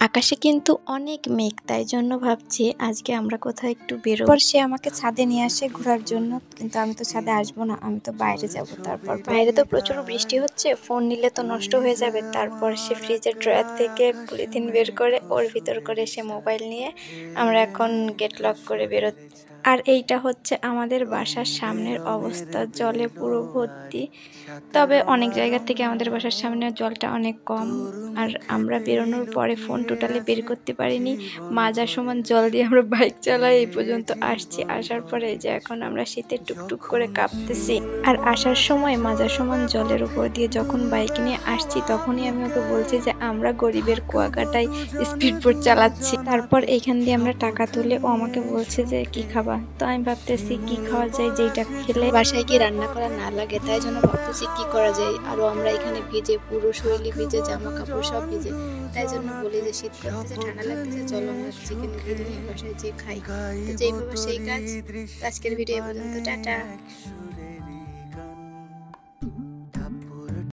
আকাশে কিন্তু অনেক মেঘ, তাই জন্য ভাবছি আজকে আমরা কোথাও একটু বেরোবো। তারপর সে আমাকে ছাদে নিয়ে আসে ঘোরার জন্য, কিন্তু আমি তো ছাদে আসবো না, আমি তো বাইরে যাব। তারপর বাইরে তো প্রচুর বৃষ্টি হচ্ছে, ফোন নিলে তো নষ্ট হয়ে যাবে। তারপর সে ফ্রিজের ড্রয়ার থেকে পলিথিন বের করে ওর ভিতর করে সে মোবাইল নিয়ে আমরা এখন গেট লক করে বেরোচ্ছি। আর এইটা হচ্ছে আমাদের বাসার সামনের অবস্থা, জলে পুরো ভর্তি। তবে অনেক জায়গা থেকে আমাদের বাসার সামনে জলটা অনেক কম। আর আমরা বেরোনোর পরে ফোন টোটালি বের করতে পারিনি, মাজা সমান জল দিয়ে আমরা বাইক চালাই এই পর্যন্ত আসছি। আসার পরে যে এখন আমরা শীতে টুকটুক করে কাঁপতেছি। আর আসার সময় মাজা সমান জলের উপর দিয়ে যখন বাইক নিয়ে আসছি, তখনই আমি ওকে বলছি যে আমরা গরিবের কুয়াকাটায় স্পিড বোট চালাচ্ছি। তারপর এইখান দিয়ে আমরা টাকা তুলে ও আমাকে বলছে যে কি খাবা। তো আমি ভাবতেছি কি খাওয়া যায় যেইটা খেলে বাসায় কি রান্না করা না লাগে, তাই জন্য ভাবতেছি কি করা যায়। আরো আমরা এখানে ভিজে, পুরো শরীরে ভিজে, জামা কাপড় সব ভিজে। তাই জন্য বলি যে শীত করতেছে, ঠান্ডা লাগতেছে, চলো আমরা চিকেন বিরিয়ানি বাসায় যে খাই। তো যেইভাবে সেই কাজ। আজকের ভিডিও পর্যন্ত, টাটা।